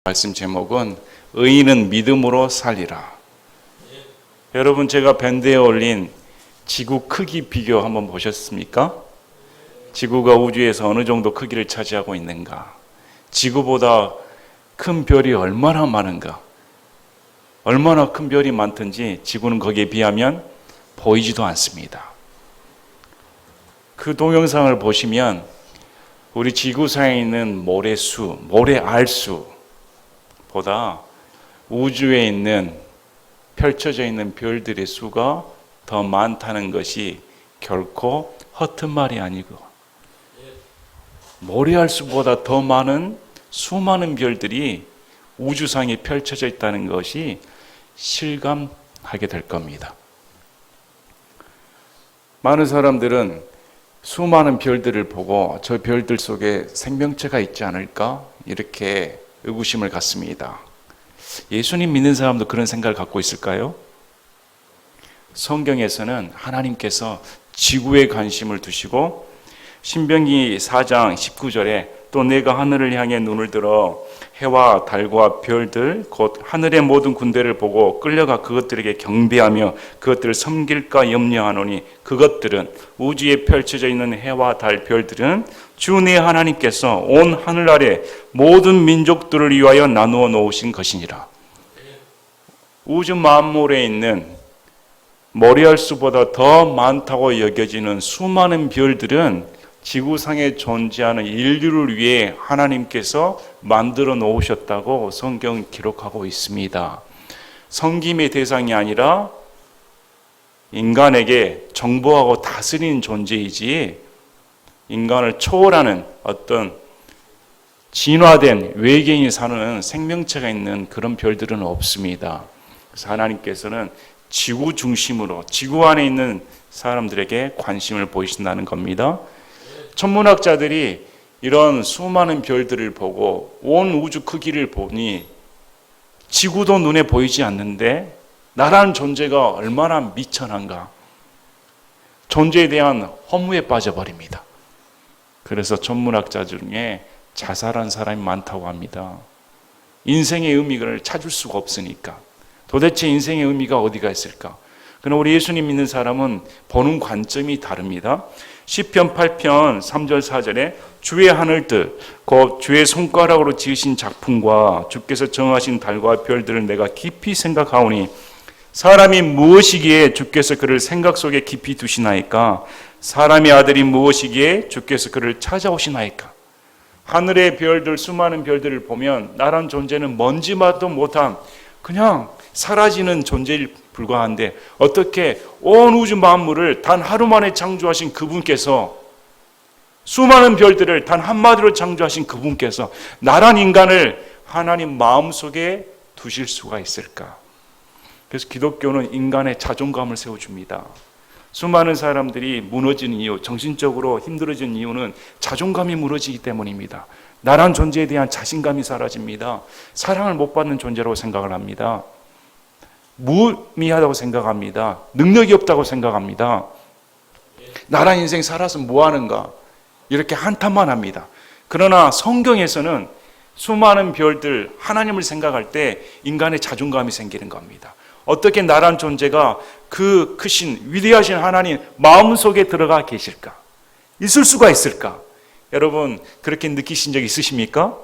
말씀 제목은 의인은 믿음으로 살리라. 여러분, 제가 밴드에 올린 지구 크기 비교 한번 보셨습니까? 지구가 우주에서 어느 정도 크기를 차지하고 있는가? 지구보다 큰 별이 얼마나 많은가? 얼마나 큰 별이 많든지 지구는 거기에 비하면 보이지도 않습니다. 그 동영상을 보시면 우리 지구상에 있는 모래수, 모래알수 보다 우주에 있는 펼쳐져 있는 별들의 수가 더 많다는 것이 결코 허튼 말이 아니고, 모래알 수보다 더 많은 수많은 별들이 우주상에 펼쳐져 있다는 것이 실감하게 될 겁니다. 많은 사람들은 수많은 별들을 보고 저 별들 속에 생명체가 있지 않을까 이렇게 의구심을 갖습니다. 예수님 믿는 사람도 그런 생각을 갖고 있을까요? 성경에서는 하나님께서 지구에 관심을 두시고 신명기 4장 19절에 또 내가 하늘을 향해 눈을 들어 해와 달과 별들 곧 하늘의 모든 군대를 보고 끌려가 그것들에게 경배하며 그것들을 섬길까 염려하노니 그것들은 우주에 펼쳐져 있는 해와 달 별들은 주 내 하나님께서 온 하늘 아래 모든 민족들을 위하여 나누어 놓으신 것이니라. 우주 만물에 있는 모래알 수보다 더 많다고 여겨지는 수많은 별들은 지구상에 존재하는 인류를 위해 하나님께서 만들어 놓으셨다고 성경은 기록하고 있습니다. 섬김의 대상이 아니라 인간에게 정보하고 다스리는 존재이지 인간을 초월하는 어떤 진화된 외계인이 사는 생명체가 있는 그런 별들은 없습니다. 그래서 하나님께서는 지구 중심으로 지구 안에 있는 사람들에게 관심을 보이신다는 겁니다. 천문학자들이 이런 수많은 별들을 보고 온 우주 크기를 보니 지구도 눈에 보이지 않는데 나라는 존재가 얼마나 미천한가, 존재에 대한 허무에 빠져버립니다. 그래서 천문학자 중에 자살한 사람이 많다고 합니다. 인생의 의미를 찾을 수가 없으니까. 도대체 인생의 의미가 어디가 있을까? 그러나 우리 예수님 믿는 사람은 보는 관점이 다릅니다. 시편 8편 3절 4절에 주의 하늘들 곧 주의 손가락으로 지으신 작품과 주께서 정하신 달과 별들을 내가 깊이 생각하오니 사람이 무엇이기에 주께서 그를 생각 속에 깊이 두시나이까? 사람의 아들이 무엇이기에 주께서 그를 찾아오시나이까? 하늘의 별들, 수많은 별들을 보면 나란 존재는 먼지마도 못한 그냥 사라지는 존재에 불과한데 어떻게 온 우주 만물을 단 하루 만에 창조하신 그분께서, 수많은 별들을 단 한마디로 창조하신 그분께서 나란 인간을 하나님 마음속에 두실 수가 있을까? 그래서 기독교는 인간의 자존감을 세워줍니다. 수많은 사람들이 무너지는 이유, 정신적으로 힘들어진 이유는 자존감이 무너지기 때문입니다. 나란 존재에 대한 자신감이 사라집니다. 사랑을 못 받는 존재라고 생각을 합니다. 무의미하다고 생각합니다. 능력이 없다고 생각합니다. 나란 인생 살아서 뭐 하는가 이렇게 한탄만 합니다. 그러나 성경에서는 수많은 별들, 하나님을 생각할 때 인간의 자존감이 생기는 겁니다. 어떻게 나란 존재가 그 크신 위대하신 하나님 마음속에 들어가 계실까? 있을 수가 있을까? 여러분 그렇게 느끼신 적 있으십니까?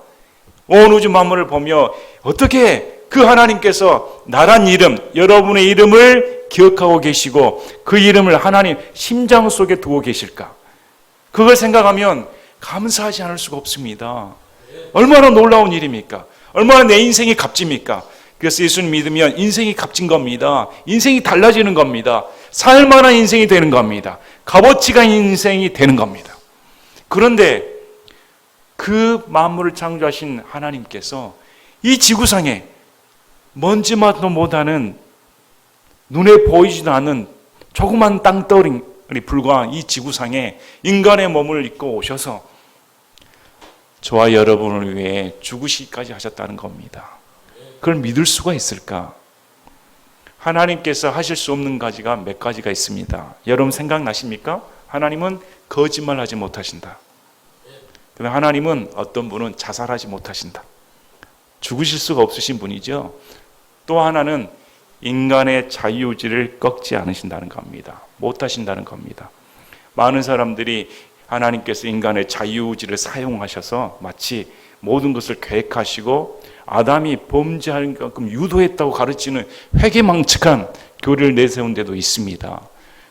온 우주 만물을 보며 어떻게 그 하나님께서 나란 이름, 여러분의 이름을 기억하고 계시고 그 이름을 하나님 심장 속에 두고 계실까? 그걸 생각하면 감사하지 않을 수가 없습니다. 얼마나 놀라운 일입니까? 얼마나 내 인생이 값집니까? 그래서 예수님 믿으면 인생이 값진 겁니다. 인생이 달라지는 겁니다. 살만한 인생이 되는 겁니다. 값어치가 인생이 되는 겁니다. 그런데 그 만물을 창조하신 하나님께서 이 지구상에 먼지만도 못하는 눈에 보이지도 않는 조그만 땅덩어리 불과한 이 지구상에 인간의 몸을 입고 오셔서 저와 여러분을 위해 죽으시기까지 하셨다는 겁니다. 그걸 믿을 수가 있을까? 하나님께서 하실 수 없는 가지가 몇 가지가 있습니다. 여러분 생각나십니까? 하나님은 거짓말하지 못하신다. 그러나 하나님은 어떤 분은 자살하지 못하신다. 죽으실 수가 없으신 분이죠. 또 하나는 인간의 자유의지를 꺾지 않으신다는 겁니다. 못하신다는 겁니다. 많은 사람들이 하나님께서 인간의 자유의지를 사용하셔서 마치 모든 것을 계획하시고 아담이 범죄하는 만큼 유도했다고 가르치는 회개망측한 교리를 내세운 데도 있습니다.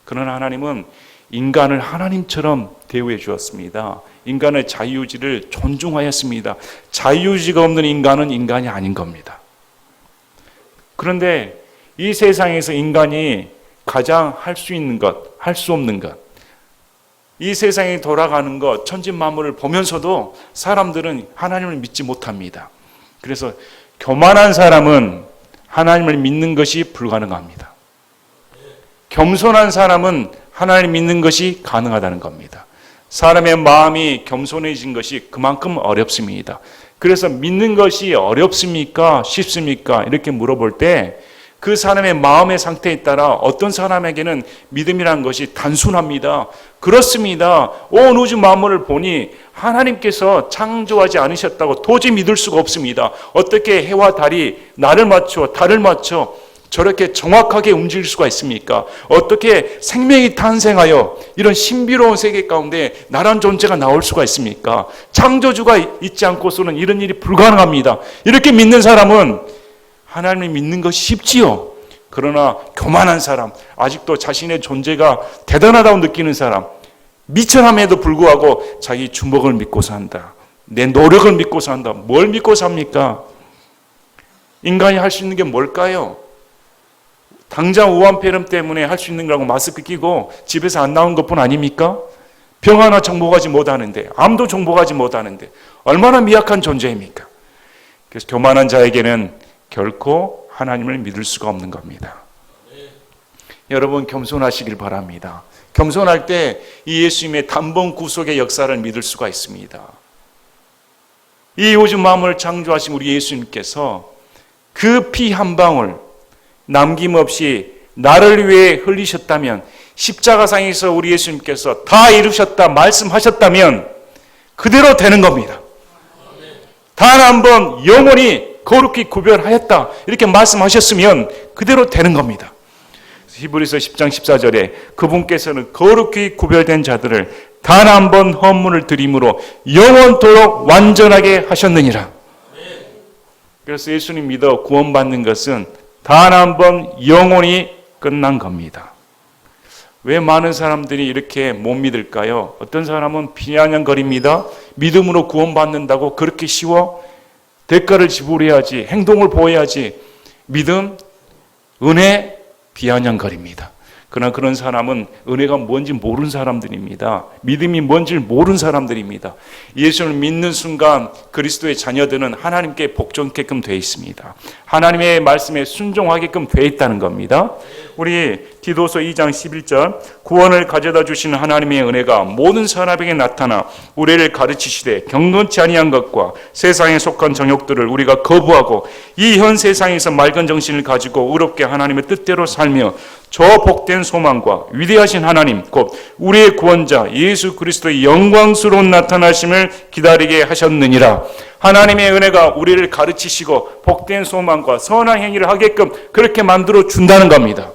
그러나 하나님은 인간을 하나님처럼 대우해 주었습니다. 인간의 자유의지를 존중하였습니다. 자유의지가 없는 인간은 인간이 아닌 겁니다. 그런데 이 세상에서 인간이 가장 할 수 있는 것, 할 수 없는 것, 이 세상이 돌아가는 것, 천지만물을 보면서도 사람들은 하나님을 믿지 못합니다. 그래서 교만한 사람은 하나님을 믿는 것이 불가능합니다. 겸손한 사람은 하나님을 믿는 것이 가능하다는 겁니다. 사람의 마음이 겸손해진 것이 그만큼 어렵습니다. 그래서 믿는 것이 어렵습니까? 쉽습니까? 이렇게 물어볼 때 그 사람의 마음의 상태에 따라 어떤 사람에게는 믿음이라는 것이 단순합니다. 그렇습니다. 온 우주 만물을 보니 하나님께서 창조하지 않으셨다고 도저히 믿을 수가 없습니다. 어떻게 해와 달이 나를 맞춰 달을 맞춰 저렇게 정확하게 움직일 수가 있습니까? 어떻게 생명이 탄생하여 이런 신비로운 세계 가운데 나란 존재가 나올 수가 있습니까? 창조주가 있지 않고서는 이런 일이 불가능합니다. 이렇게 믿는 사람은 하나님을 믿는 것이 쉽지요. 그러나 교만한 사람, 아직도 자신의 존재가 대단하다고 느끼는 사람, 미천함에도 불구하고 자기 주먹을 믿고 산다. 내 노력을 믿고 산다. 뭘 믿고 삽니까? 인간이 할 수 있는 게 뭘까요? 당장 우한폐렴 때문에 할 수 있는 거라고 마스크 끼고 집에서 안 나온 것뿐 아닙니까? 병 하나 정복하지 못하는데, 암도 정복하지 못하는데 얼마나 미약한 존재입니까? 그래서 교만한 자에게는 결코 하나님을 믿을 수가 없는 겁니다. 여러분 겸손하시길 바랍니다. 겸손할 때 이 예수님의 단번 구속의 역사를 믿을 수가 있습니다. 이 우주 만물을 창조하신 우리 예수님께서 그 피 한 방울 남김없이 나를 위해 흘리셨다면, 십자가상에서 우리 예수님께서 다 이루셨다 말씀하셨다면 그대로 되는 겁니다. 단 한 번 영원히 거룩히 구별하였다 이렇게 말씀하셨으면 그대로 되는 겁니다. 히브리서 10장 14절에 그분께서는 거룩히 구별된 자들을 단 한 번 헌물을 드림으로 영원토록 완전하게 하셨느니라. 그래서 예수님 믿어 구원받는 것은 단 한 번 영원히 끝난 겁니다. 왜 많은 사람들이 이렇게 못 믿을까요? 어떤 사람은 비아냥거립니다. 믿음으로 구원받는다고 그렇게 쉬워? 대가를 지불해야지, 행동을 보여야지. 믿음, 은혜, 비아냥거립니다. 그러나 그런 사람은 은혜가 뭔지 모르는 사람들입니다. 믿음이 뭔지 모르는 사람들입니다. 예수를 믿는 순간 그리스도의 자녀들은 하나님께 복종하게끔 되어 있습니다. 하나님의 말씀에 순종하게끔 되어 있다는 겁니다. 우리 디도서 2장 11절 구원을 가져다 주시는 하나님의 은혜가 모든 사람에게 나타나 우리를 가르치시되 경건치 아니한 것과 세상에 속한 정욕들을 우리가 거부하고 이 현 세상에서 맑은 정신을 가지고 의롭게 하나님의 뜻대로 살며 저 복된 소망과 위대하신 하나님 곧 우리의 구원자 예수 그리스도의 영광스러운 나타나심을 기다리게 하셨느니라. 하나님의 은혜가 우리를 가르치시고 복된 소망과 선한 행위를 하게끔 그렇게 만들어 준다는 겁니다.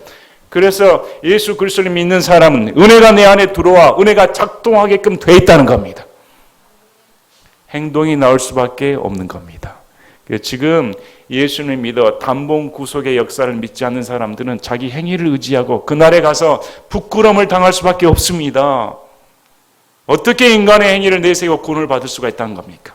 그래서 예수 그리스도를 믿는 사람은 은혜가 내 안에 들어와 은혜가 작동하게끔 돼 있다는 겁니다. 행동이 나올 수밖에 없는 겁니다. 지금 예수를 믿어 단번 구속의 역사를 믿지 않는 사람들은 자기 행위를 의지하고 그날에 가서 부끄러움을 당할 수밖에 없습니다. 어떻게 인간의 행위를 내세워 구원을 받을 수가 있다는 겁니까?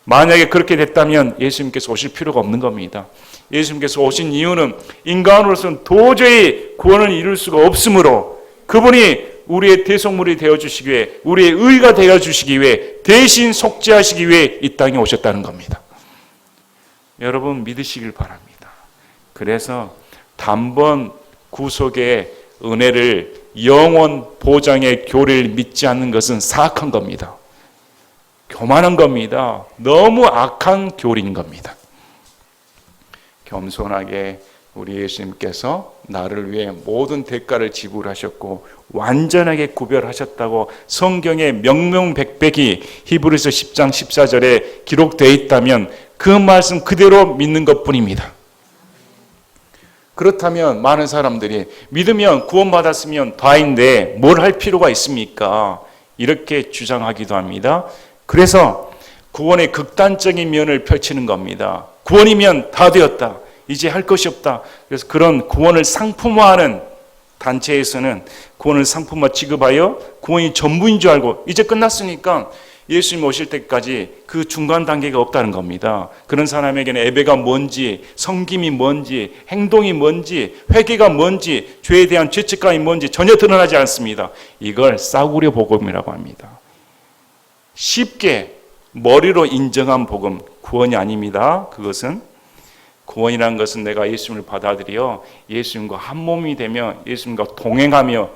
만약에 그렇게 됐다면 예수님께서 오실 필요가 없는 겁니다. 예수님께서 오신 이유는 인간으로서는 도저히 구원을 이룰 수가 없으므로 그분이 우리의 대속물이 되어주시기 위해, 우리의 의가 되어주시기 위해, 대신 속죄하시기 위해 이 땅에 오셨다는 겁니다. 여러분 믿으시길 바랍니다. 그래서 단번 구속의 은혜를 영원 보장의 교리를 믿지 않는 것은 사악한 겁니다. 교만한 겁니다. 너무 악한 교리인 겁니다. 겸손하게 우리 예수님께서 나를 위해 모든 대가를 지불하셨고 완전하게 구별하셨다고 성경에 명명백백이 히브리서 10장 14절에 기록되어 있다면 그 말씀 그대로 믿는 것뿐입니다. 그렇다면 많은 사람들이 믿으면 구원받았으면 다인데 뭘 할 필요가 있습니까? 이렇게 주장하기도 합니다. 그래서 구원의 극단적인 면을 펼치는 겁니다. 구원이면 다 되었다. 이제 할 것이 없다. 그래서 그런 구원을 상품화하는 단체에서는 구원을 상품화 취급하여 구원이 전부인 줄 알고 이제 끝났으니까 예수님 오실 때까지 그 중간 단계가 없다는 겁니다. 그런 사람에게는 예배가 뭔지, 섬김이 뭔지, 행동이 뭔지, 회개가 뭔지, 죄에 대한 죄책감이 뭔지 전혀 드러나지 않습니다. 이걸 싸구려 복음이라고 합니다. 쉽게 머리로 인정한 복음, 구원이 아닙니다. 그것은 구원이라는 것은 내가 예수님을 받아들여 예수님과 한 몸이 되며 예수님과 동행하며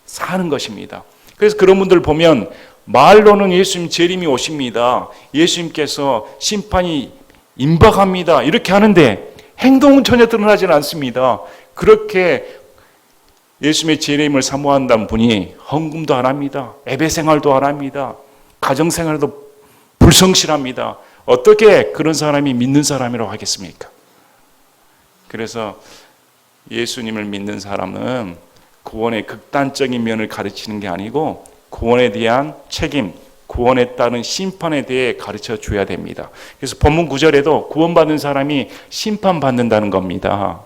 사는 것입니다. 그래서 그런 분들 보면 말로는 예수님 재림이 오십니다. 예수님께서 심판이 임박합니다. 이렇게 하는데 행동은 전혀 드러나지는 않습니다. 그렇게 예수님의 재림을 사모한다는 분이 헌금도 안 합니다. 예배 생활도 안 합니다. 가정 생활도 불성실합니다. 어떻게 그런 사람이 믿는 사람이라고 하겠습니까? 그래서 예수님을 믿는 사람은 구원의 극단적인 면을 가르치는 게 아니고 구원에 대한 책임, 구원에 따른 심판에 대해 가르쳐 줘야 됩니다. 그래서 본문 9절에도 구원받은 사람이 심판받는다는 겁니다.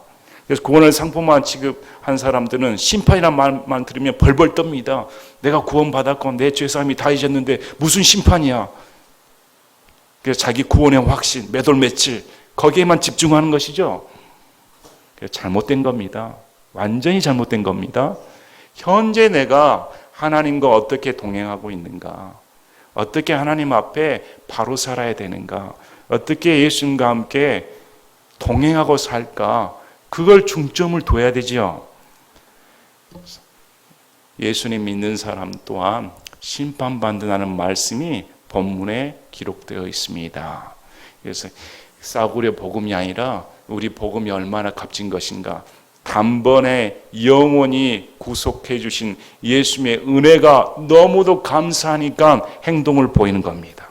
그래서 구원을 상품화 취급한 사람들은 심판이라는 말만 들으면 벌벌 떱니다. 내가 구원받았고 내 죄사함이 다 잊었는데 무슨 심판이야. 그래서 자기 구원의 확신, 매돌매칠 거기에만 집중하는 것이죠. 그래서 잘못된 겁니다. 완전히 잘못된 겁니다. 현재 내가 하나님과 어떻게 동행하고 있는가? 어떻게 하나님 앞에 바로 살아야 되는가? 어떻게 예수님과 함께 동행하고 살까? 그걸 중점을 둬야 되죠. 예수님 믿는 사람 또한 심판받는다는 말씀이 본문에 기록되어 있습니다. 그래서 싸구려 복음이 아니라 우리 복음이 얼마나 값진 것인가. 단번에 영원히 구속해 주신 예수님의 은혜가 너무도 감사하니까 행동을 보이는 겁니다.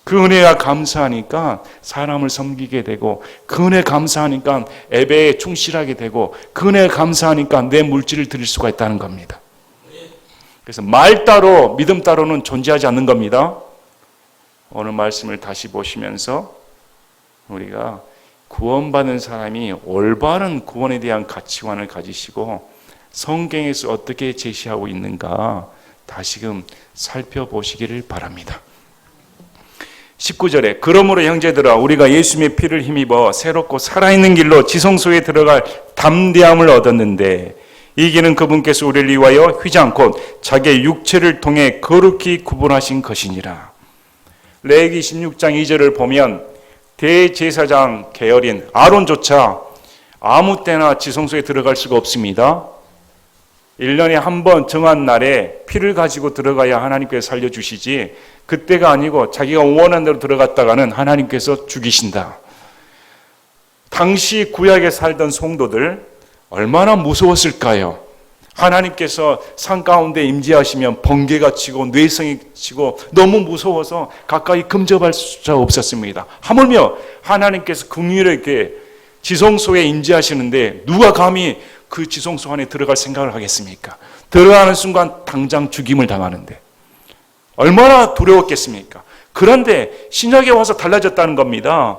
그 은혜가 감사하니까 사람을 섬기게 되고 그 은혜 감사하니까 예배에 충실하게 되고 그 은혜 감사하니까 내 물질을 드릴 수가 있다는 겁니다. 그래서 말 따로 믿음 따로는 존재하지 않는 겁니다. 오늘 말씀을 다시 보시면서 우리가 구원받은 사람이 올바른 구원에 대한 가치관을 가지시고 성경에서 어떻게 제시하고 있는가 다시금 살펴보시기를 바랍니다. 19절에 그러므로 형제들아 우리가 예수님의 피를 힘입어 새롭고 살아있는 길로 지성소에 들어갈 담대함을 얻었는데 이 길은 그분께서 우리를 위하여 휘장 곧 자기의 육체를 통해 거룩히 구분하신 것이니라. 레위기 16장 2절을 보면 대제사장 계열인 아론조차 아무 때나 지성소에 들어갈 수가 없습니다. 1년에 한 번 정한 날에 피를 가지고 들어가야 하나님께서 살려주시지 그때가 아니고 자기가 원하는 대로 들어갔다가는 하나님께서 죽이신다. 당시 구약에 살던 성도들 얼마나 무서웠을까요? 하나님께서 산 가운데 임재하시면 번개가 치고 뇌성이 치고 너무 무서워서 가까이 근접할 수가 없었습니다. 하물며 하나님께서 긍휼하게 지성소에 임재하시는데 누가 감히 그 지성소 안에 들어갈 생각을 하겠습니까? 들어가는 순간 당장 죽임을 당하는데 얼마나 두려웠겠습니까? 그런데 신약에 와서 달라졌다는 겁니다.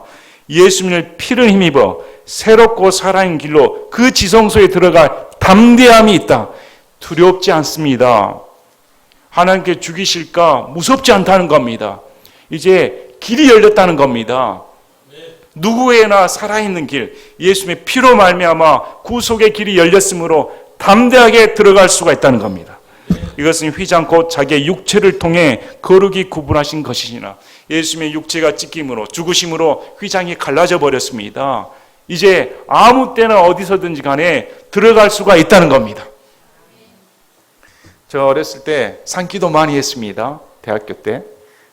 예수님의 피를 힘입어 새롭고 살아있는 길로 그 지성소에 들어갈 담대함이 있다. 두렵지 않습니다. 하나님께 죽이실까 무섭지 않다는 겁니다. 이제 길이 열렸다는 겁니다. 누구에나 살아있는 길, 예수님의 피로 말미암아 구속의 길이 열렸으므로 담대하게 들어갈 수가 있다는 겁니다. 이것은 휘장 곧 자기의 육체를 통해 거룩히 구분하신 것이니라. 예수님의 육체가 찢김으로 죽으심으로 휘장이 갈라져 버렸습니다. 이제 아무 때나 어디서든지 간에 들어갈 수가 있다는 겁니다. 저 어렸을 때 산기도 많이 했습니다. 대학교 때.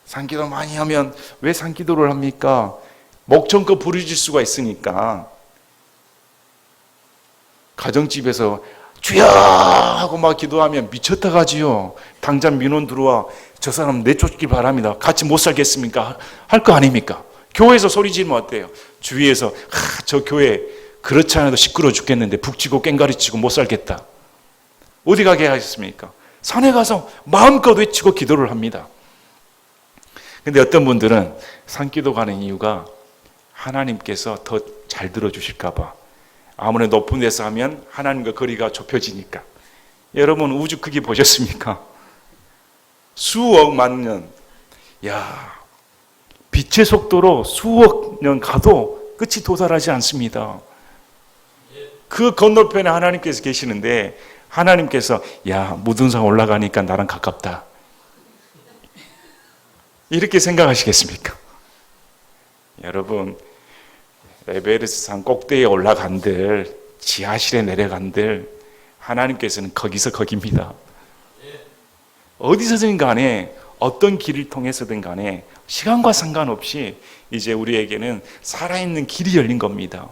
산기도 많이 하면 왜 산기도를 합니까? 목청껏 부르질 수가 있으니까. 가정집에서 주여 하고 막 기도하면 미쳤다 가지요. 당장 민원 들어와 저 사람 내쫓기 바랍니다. 같이 못 살겠습니까? 할 거 아닙니까? 교회에서 소리 지르면 어때요? 주위에서 저 교회 그렇지 않아도 시끄러워 죽겠는데 북치고 꽹가리치고 못 살겠다. 어디 가게 하셨습니까? 산에 가서 마음껏 외치고 기도를 합니다. 근데 어떤 분들은 산기도 가는 이유가 하나님께서 더 잘 들어주실까 봐. 아무래도 높은 데서 하면 하나님과 거리가 좁혀지니까. 여러분 우주 크기 보셨습니까? 수억만 년. 야, 빛의 속도로 수억 년 가도 끝이 도달하지 않습니다. 그 건너편에 하나님께서 계시는데 하나님께서 야, 무등산 올라가니까 나랑 가깝다. 이렇게 생각하시겠습니까? 여러분, 에베레스트 산 꼭대기에 올라간들, 지하실에 내려간들, 하나님께서는 거기서 거기입니다. 어디서든 간에 어떤 길을 통해서든 간에 시간과 상관없이 이제 우리에게는 살아있는 길이 열린 겁니다.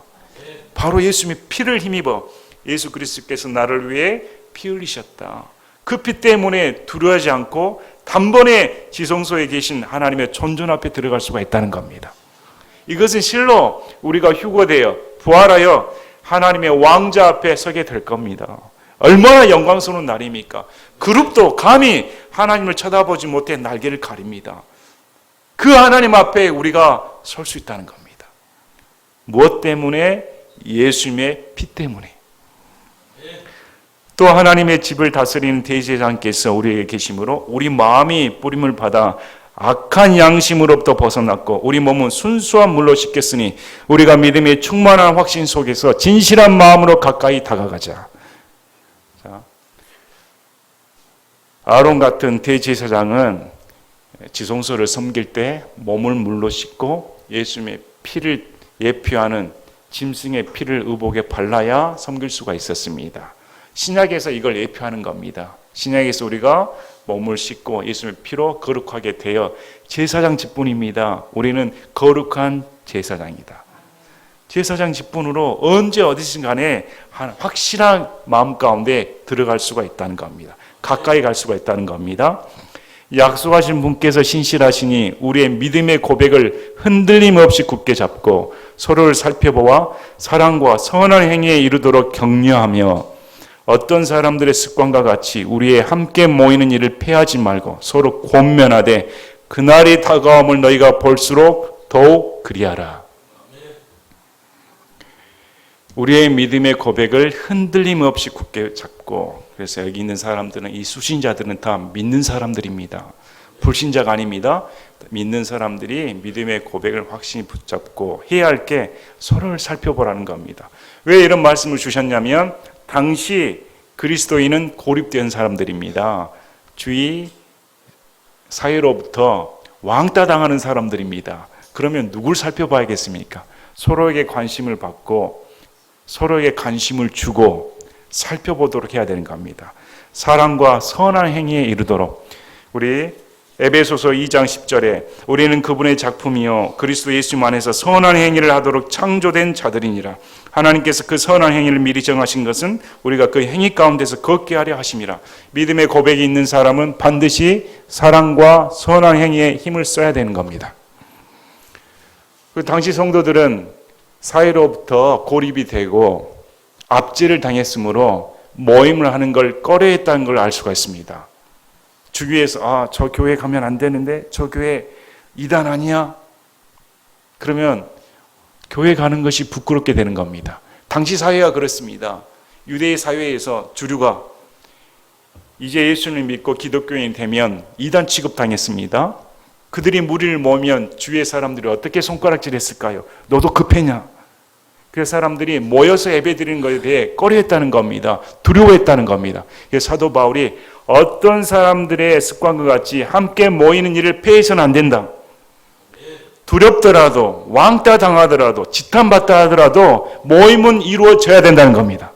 바로 예수님의 피를 힘입어 예수 그리스도께서 나를 위해 피 흘리셨다. 그 피 때문에 두려워하지 않고 단번에 지성소에 계신 하나님의 존전 앞에 들어갈 수가 있다는 겁니다. 이것은 실로 우리가 휴거되어 부활하여 하나님의 왕자 앞에 서게 될 겁니다. 얼마나 영광스러운 날입니까? 그룹도 감히 하나님을 쳐다보지 못해 날개를 가립니다. 그 하나님 앞에 우리가 설 수 있다는 겁니다. 무엇 때문에? 예수님의 피 때문에. 또 하나님의 집을 다스리는 대제사장께서 우리에게 계심으로 우리 마음이 뿌림을 받아 악한 양심으로부터 벗어났고 우리 몸은 순수한 물로 씻겼으니 우리가 믿음의 충만한 확신 속에서 진실한 마음으로 가까이 다가가자. 자, 아론 같은 대제사장은 지성소를 섬길 때 몸을 물로 씻고 예수님의 피를 예표하는 짐승의 피를 의복에 발라야 섬길 수가 있었습니다. 신약에서 이걸 예표하는 겁니다. 신약에서 우리가 몸을 씻고 예수님의 피로 거룩하게 되어 제사장 직분입니다. 우리는 거룩한 제사장이다. 제사장 직분으로 언제 어디든 간에 확실한 마음 가운데 들어갈 수가 있다는 겁니다. 가까이 갈 수가 있다는 겁니다. 약속하신 분께서 신실하시니 우리의 믿음의 고백을 흔들림 없이 굳게 잡고 서로를 살펴보아 사랑과 선한 행위에 이르도록 격려하며 어떤 사람들의 습관과 같이 우리의 함께 모이는 일을 폐하지 말고 서로 권면하되 그날이 다가옴을 너희가 볼수록 더욱 그리하라. 우리의 믿음의 고백을 흔들림 없이 굳게 잡고, 그래서 여기 있는 사람들은, 이 수신자들은 다 믿는 사람들입니다. 불신자가 아닙니다. 믿는 사람들이 믿음의 고백을 확실히 붙잡고 해야 할 게 서로를 살펴보라는 겁니다. 왜 이런 말씀을 주셨냐면 당시 그리스도인은 고립된 사람들입니다. 주위 사회로부터 왕따 당하는 사람들입니다. 그러면 누굴 살펴봐야겠습니까? 서로에게 관심을 받고 서로에게 관심을 주고 살펴보도록 해야 되는 겁니다. 사랑과 선한 행위에 이르도록. 우리 에베소서 2장 10절에 우리는 그분의 작품이요 그리스도 예수 안에서 선한 행위를 하도록 창조된 자들이니라. 하나님께서 그 선한 행위를 미리 정하신 것은 우리가 그 행위 가운데서 걷게 하려 하심이라. 믿음의 고백이 있는 사람은 반드시 사랑과 선한 행위에 힘을 써야 되는 겁니다. 그 당시 성도들은 사회로부터 고립이 되고 압제를 당했으므로 모임을 하는 걸 꺼려했다는 걸 알 수가 있습니다. 주위에서 저 교회 가면 안 되는데 저 교회 이단 아니야? 그러면 교회 가는 것이 부끄럽게 되는 겁니다. 당시 사회가 그렇습니다. 유대의 사회에서 주류가 이제 예수님을 믿고 기독교인이 되면 이단 취급당했습니다. 그들이 무리를 모으면 주위의 사람들이 어떻게 손가락질했을까요? 너도 급했냐? 그래서 사람들이 모여서 예배드리는 것에 대해 꺼려했다는 겁니다. 두려워했다는 겁니다. 그래서 사도 바울이 어떤 사람들의 습관과 같이 함께 모이는 일을 폐해서는 안 된다. 두렵더라도 왕따 당하더라도 지탄받다 하더라도 모임은 이루어져야 된다는 겁니다.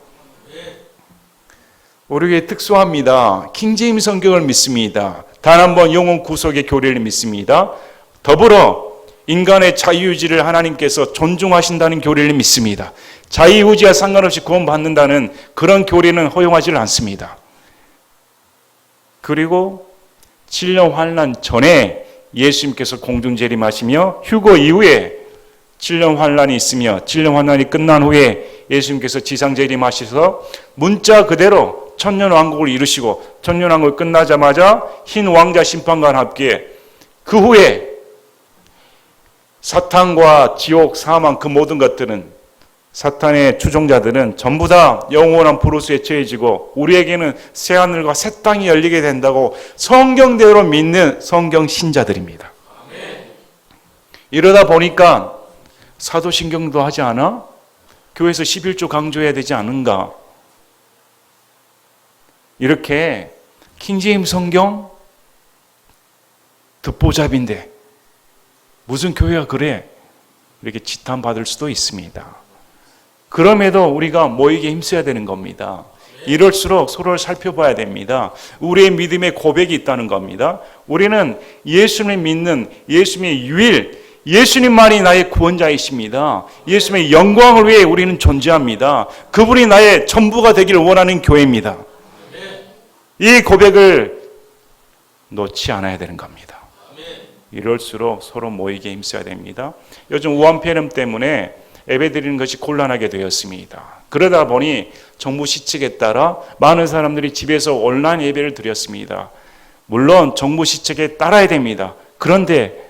우리에게 특수합니다. 킹제임스 성경을 믿습니다. 단 한 번 영혼 구속의 교리를 믿습니다. 더불어 인간의 자유의지를 하나님께서 존중하신다는 교리를 믿습니다. 자유의지와 상관없이 구원받는다는 그런 교리는 허용하지 않습니다. 그리고 7년 환난 전에 예수님께서 공중재림하시며 휴거 이후에 7년 환란이 있으며 7년 환란이 끝난 후에 예수님께서 지상 재림하셔서 문자 그대로 천년왕국을 이루시고 천년왕국이 끝나자마자 흰 왕자 심판관 함께 그 후에 사탄과 지옥, 사망 그 모든 것들은 사탄의 추종자들은 전부 다 영원한 불호수에 처해지고 우리에게는 새하늘과 새 땅이 열리게 된다고 성경대로 믿는 성경 신자들입니다. 이러다 보니까 사도신경도 하지 않아? 교회에서 11조 강조해야 되지 않은가? 이렇게 킹제임스 성경 듣보잡인데 무슨 교회가 그래? 이렇게 지탄받을 수도 있습니다. 그럼에도 우리가 모이게 힘써야 되는 겁니다. 이럴수록 서로를 살펴봐야 됩니다. 우리의 믿음의 고백이 있다는 겁니다. 우리는 예수님을 믿는 예수님의 유일, 예수님만이 나의 구원자이십니다. 예수님의 영광을 위해 우리는 존재합니다. 그분이 나의 전부가 되기를 원하는 교회입니다. 이 고백을 놓지 않아야 되는 겁니다. 이럴수록 서로 모이게 힘써야 됩니다. 요즘 우한 폐렴 때문에 예배드리는 것이 곤란하게 되었습니다. 그러다 보니 정부 시책에 따라 많은 사람들이 집에서 온라인 예배를 드렸습니다. 물론 정부 시책에 따라야 됩니다. 그런데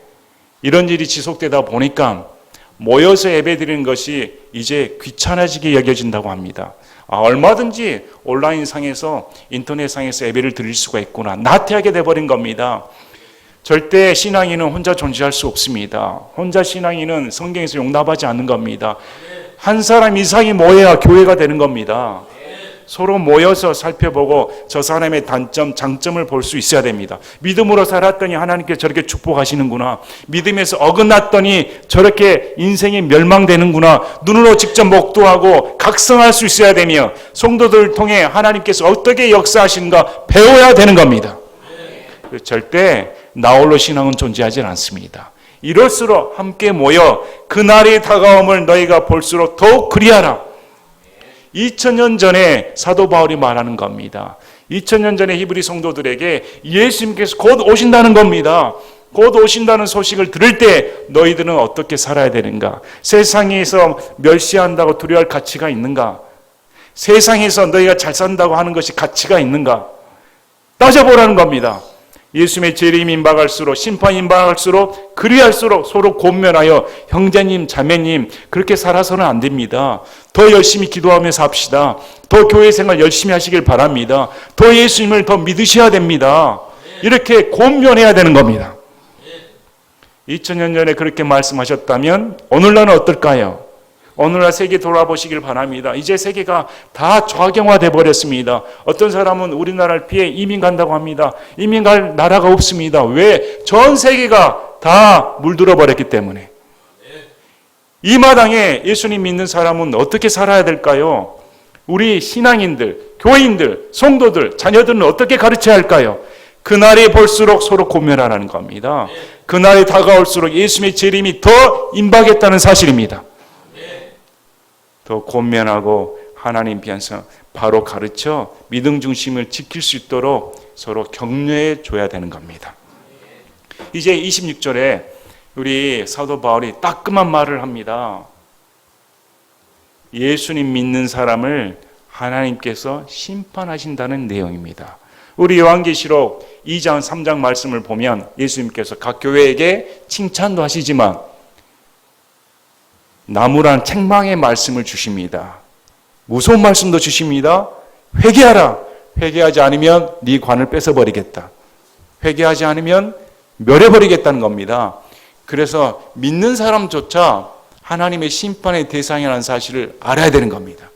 이런 일이 지속되다 보니까 모여서 예배드리는 것이 이제 귀찮아지게 여겨진다고 합니다. 얼마든지 온라인상에서 인터넷상에서 예배를 드릴 수가 있구나. 나태하게 돼버린 겁니다. 절대 신앙인은 혼자 존재할 수 없습니다. 혼자 신앙인은 성경에서 용납하지 않는 겁니다. 한 사람 이상이 모여야 교회가 되는 겁니다. 서로 모여서 살펴보고 저 사람의 단점, 장점을 볼 수 있어야 됩니다. 믿음으로 살았더니 하나님께 저렇게 축복하시는구나. 믿음에서 어긋났더니 저렇게 인생이 멸망되는구나. 눈으로 직접 목도하고 각성할 수 있어야 되며 성도들을 통해 하나님께서 어떻게 역사하시는가 배워야 되는 겁니다. 절대 나홀로 신앙은 존재하지 않습니다. 이럴수록 함께 모여 그날이 다가옴을 너희가 볼수록 더욱 그리하라. 2000년 전에 사도 바울이 말하는 겁니다. 2000년 전에 히브리 성도들에게 예수님께서 곧 오신다는 겁니다. 곧 오신다는 소식을 들을 때 너희들은 어떻게 살아야 되는가? 세상에서 멸시한다고 두려워할 가치가 있는가? 세상에서 너희가 잘 산다고 하는 것이 가치가 있는가? 따져보라는 겁니다. 예수님의 재림이 임박할수록 심판이 임박할수록 그리할수록 서로 권면하여 형제님 자매님 그렇게 살아서는 안 됩니다. 더 열심히 기도하며 삽시다. 더 교회 생활 열심히 하시길 바랍니다. 더 예수님을 더 믿으셔야 됩니다. 이렇게 권면해야 되는 겁니다. 2000년 전에 그렇게 말씀하셨다면 오늘날은 어떨까요? 오늘날 세계 돌아보시길 바랍니다. 이제 세계가 다 좌경화돼 버렸습니다. 어떤 사람은 우리나라를 피해 이민 간다고 합니다. 이민 갈 나라가 없습니다. 왜? 전 세계가 다 물들어 버렸기 때문에. 이 마당에 예수님 믿는 사람은 어떻게 살아야 될까요? 우리 신앙인들, 교인들, 성도들, 자녀들은 어떻게 가르쳐야 할까요? 그날이 볼수록 서로 고면하라는 겁니다. 그날이 다가올수록 예수님의 재림이 더 임박했다는 사실입니다. 더 권면하고 하나님 편서 바로 가르쳐 믿음 중심을 지킬 수 있도록 서로 격려해 줘야 되는 겁니다. 이제 26절에 우리 사도 바울이 따끔한 말을 합니다. 예수님 믿는 사람을 하나님께서 심판하신다는 내용입니다. 우리 요한계시록 2장 3장 말씀을 보면 예수님께서 각 교회에게 칭찬도 하시지만 나무란 책망의 말씀을 주십니다. 무서운 말씀도 주십니다. 회개하라. 회개하지 않으면 네 관을 뺏어버리겠다. 회개하지 않으면 멸해버리겠다는 겁니다. 그래서 믿는 사람조차 하나님의 심판의 대상이라는 사실을 알아야 되는 겁니다.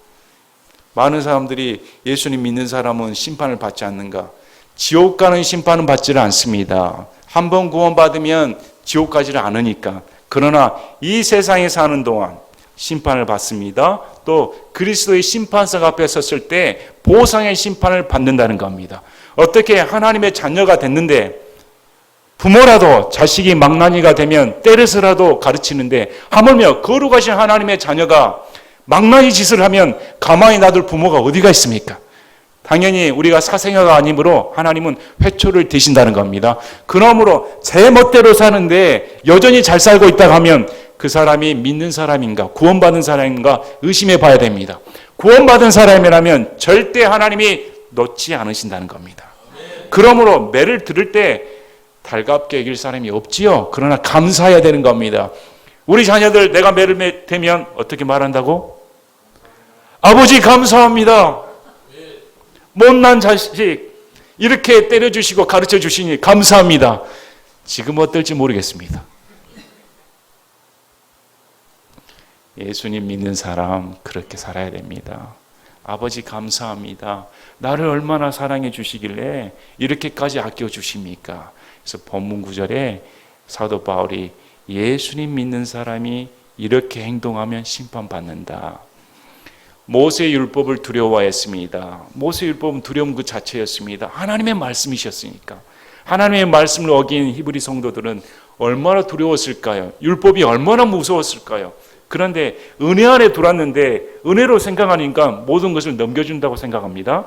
많은 사람들이 예수님 믿는 사람은 심판을 받지 않는가? 지옥 가는 심판은 받지를 않습니다. 한 번 구원받으면 지옥 가지를 않으니까. 그러나 이 세상에 사는 동안 심판을 받습니다. 또 그리스도의 심판석 앞에 섰을 때 보상의 심판을 받는다는 겁니다. 어떻게 하나님의 자녀가 됐는데 부모라도 자식이 망나니가 되면 때려서라도 가르치는데 하물며 거룩하신 하나님의 자녀가 망나니 짓을 하면 가만히 놔둘 부모가 어디가 있습니까? 당연히 우리가 사생아가 아니므로 하나님은 회초를 드신다는 겁니다. 그러므로 제 멋대로 사는데 여전히 잘 살고 있다고 하면 그 그 사람이 믿는 사람인가, 구원받은 사람인가 의심해 봐야 됩니다. 구원받은 사람이라면 절대 하나님이 놓지 않으신다는 겁니다. 그러므로 매를 들을 때 달갑게 여길 사람이 없지요. 그러나 감사해야 되는 겁니다. 우리 자녀들 내가 매를 대면 어떻게 말한다고? 아버지 감사합니다. 못난 자식 이렇게 때려주시고 가르쳐 주시니 감사합니다. 지금 어떨지 모르겠습니다. 예수님 믿는 사람 그렇게 살아야 됩니다. 아버지 감사합니다. 나를 얼마나 사랑해 주시길래 이렇게까지 아껴 주십니까? 그래서 본문 구절에 사도 바울이 예수님 믿는 사람이 이렇게 행동하면 심판받는다. 모세의 율법을 두려워했습니다. 모세의 율법은 두려움 그 자체였습니다. 하나님의 말씀이셨으니까. 하나님의 말씀을 어긴 히브리 성도들은 얼마나 두려웠을까요? 율법이 얼마나 무서웠을까요? 그런데 은혜 안에 들어왔는데 은혜로 생각하니까 모든 것을 넘겨준다고 생각합니다.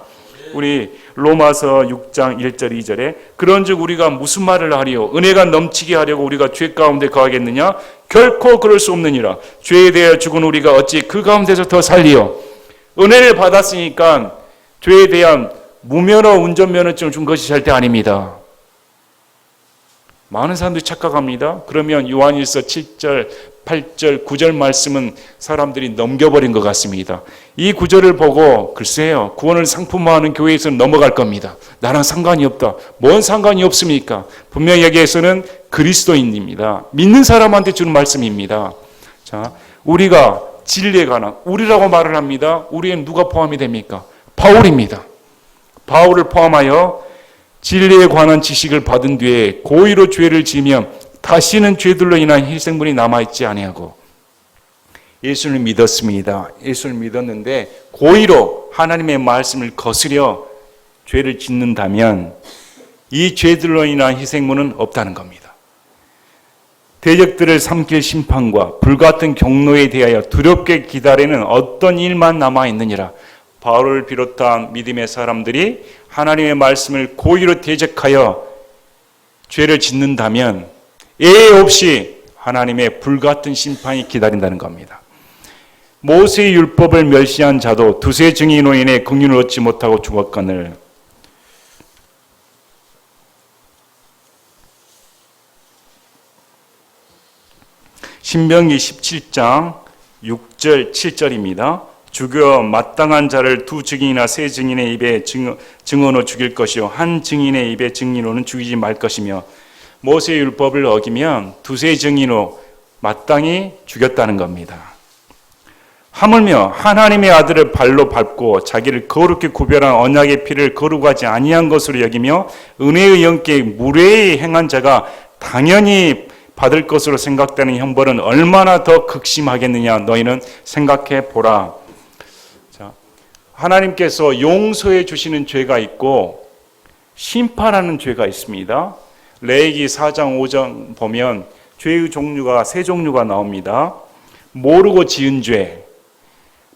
우리 로마서 6장 1절 2절에 그런즉 우리가 무슨 말을 하리요? 은혜가 넘치게 하려고 우리가 죄 가운데 거하겠느냐? 결코 그럴 수 없느니라. 죄에 대하여 죽은 우리가 어찌 그 가운데서 더 살리요? 은혜를 받았으니까 죄에 대한 무면허 운전면허증을 준 것이 절대 아닙니다. 많은 사람들이 착각합니다. 그러면 요한일서 7절, 8절, 9절 말씀은 사람들이 넘겨버린 것 같습니다. 이 구절을 보고 글쎄요, 구원을 상품화하는 교회에서는 넘어갈 겁니다. 나랑 상관이 없다. 뭔 상관이 없습니까? 분명히 여기에서는 그리스도인입니다. 믿는 사람한테 주는 말씀입니다. 자, 우리가 진리에 관한 우리라고 말을 합니다. 우리는 누가 포함이 됩니까? 바울입니다. 바울을 포함하여 진리에 관한 지식을 받은 뒤에 고의로 죄를 지으면 다시는 죄들로 인한 희생물이 남아있지 아니하고 예수를 믿었습니다. 예수를 믿었는데 고의로 하나님의 말씀을 거스려 죄를 짓는다면 이 죄들로 인한 희생물은 없다는 겁니다. 대적들을 삼킬 심판과 불같은 경로에 대하여 두렵게 기다리는 어떤 일만 남아있느니라. 바울을 비롯한 믿음의 사람들이 하나님의 말씀을 고의로 대적하여 죄를 짓는다면 예외 없이 하나님의 불같은 심판이 기다린다는 겁니다. 모세의 율법을 멸시한 자도 두세 증인으로 인해 긍휼을 얻지 못하고 죽었거늘 신명기 17장 6절 7절입니다. 죽여 마땅한 자를 두 증인이나 세 증인의 입에 증언으로 죽일 것이요 한 증인의 입에 증인으로는 죽이지 말 것이며 모세의 율법을 어기면 두세 증인으로 마땅히 죽였다는 겁니다. 하물며 하나님의 아들을 발로 밟고 자기를 거룩히 구별한 언약의 피를 거룩하지 아니한 것으로 여기며 은혜의 영께 무례히 행한 자가 당연히 받을 것으로 생각되는 형벌은 얼마나 더 극심하겠느냐 너희는 생각해 보라. 하나님께서 용서해 주시는 죄가 있고 심판하는 죄가 있습니다. 레위기 4장 5장 보면 죄의 종류가 세 종류가 나옵니다. 모르고 지은 죄,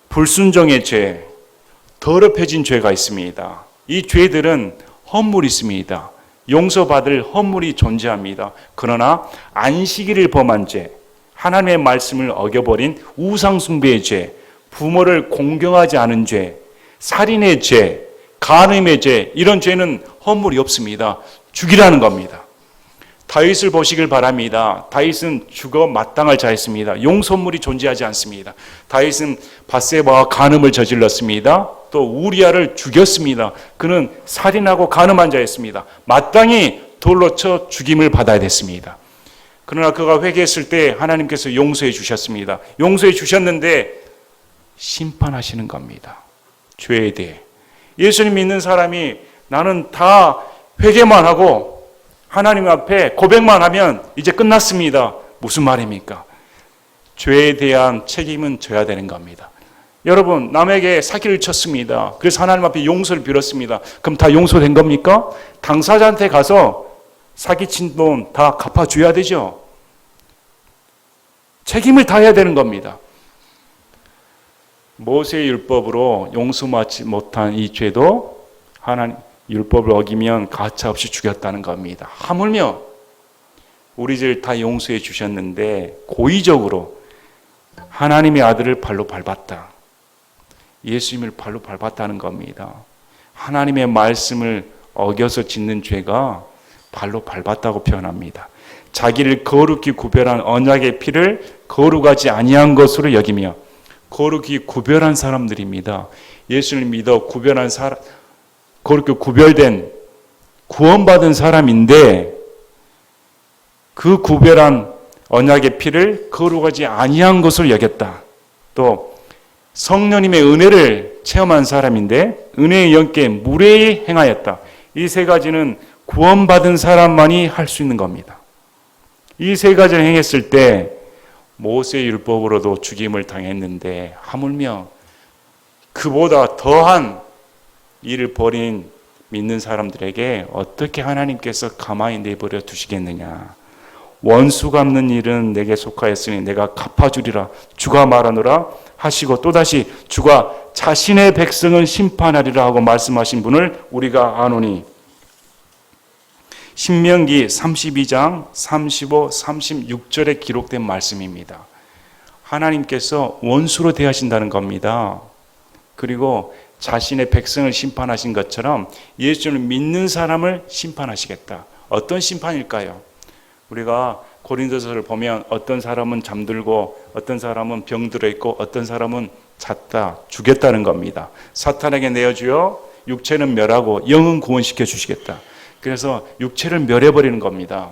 불순종의 죄, 더럽혀진 죄가 있습니다. 이 죄들은 헌물이 있습니다. 용서받을 헌물이 존재합니다. 그러나 안식일을 범한 죄, 하나님의 말씀을 어겨버린 우상숭배의 죄, 부모를 공경하지 않은 죄, 살인의 죄, 간음의 죄, 이런 죄는 헌물이 없습니다. 죽이라는 겁니다. 다윗을 보시길 바랍니다. 다윗은 죽어 마땅할 자였습니다. 용서물이 존재하지 않습니다. 다윗은 밧세바와 간음을 저질렀습니다. 또 우리아를 죽였습니다. 그는 살인하고 간음한 자였습니다. 마땅히 돌로 쳐 죽임을 받아야 됐습니다. 그러나 그가 회개했을 때 하나님께서 용서해 주셨습니다. 용서해 주셨는데 심판하시는 겁니다. 죄에 대해. 예수님 믿는 사람이 나는 다 회개만 하고 하나님 앞에 고백만 하면 이제 끝났습니다. 무슨 말입니까? 죄에 대한 책임은 져야 되는 겁니다. 여러분, 남에게 사기를 쳤습니다. 그래서 하나님 앞에 용서를 빌었습니다. 그럼 다 용서된 겁니까? 당사자한테 가서 사기친 돈 다 갚아줘야 되죠. 책임을 다해야 되는 겁니다. 모세의 율법으로 용서받지 못한 이 죄도 하나님 율법을 어기면 가차없이 죽였다는 겁니다. 하물며 우리 죄를 다 용서해 주셨는데 고의적으로 하나님의 아들을 발로 밟았다. 예수님을 발로 밟았다는 겁니다. 하나님의 말씀을 어겨서 짓는 죄가 발로 밟았다고 표현합니다. 자기를 거룩히 구별한 언약의 피를 거룩하지 아니한 것으로 여기며, 거룩히 구별한 사람들입니다. 예수를 믿어 구별한 사람, 거룩히 구별된 구원받은 사람인데 그 구별한 언약의 피를 거룩하지 아니한 것으로 여겼다. 또 성령님의 은혜를 체험한 사람인데 은혜의 영께 무례히 행하였다. 이 세 가지는 구원받은 사람만이 할 수 있는 겁니다. 이 세 가지를 행했을 때 모세의 율법으로도 죽임을 당했는데 하물며 그보다 더한 일을 벌인 믿는 사람들에게 어떻게 하나님께서 가만히 내버려 두시겠느냐. 원수 갚는 일은 내게 속하였으니 내가 갚아주리라 주가 말하노라 하시고, 또다시 주가 자신의 백성을 심판하리라 하고 말씀하신 분을 우리가 아노니. 신명기 32장 35, 36절에 기록된 말씀입니다. 하나님께서 원수로 대하신다는 겁니다. 그리고 자신의 백성을 심판하신 것처럼 예수를 믿는 사람을 심판하시겠다. 어떤 심판일까요? 우리가 고린도서를 보면 어떤 사람은 잠들고 어떤 사람은 병들어 있고 어떤 사람은 잤다 죽였다는 겁니다. 사탄에게 내어주어 육체는 멸하고 영은 구원시켜 주시겠다. 그래서 육체를 멸해버리는 겁니다.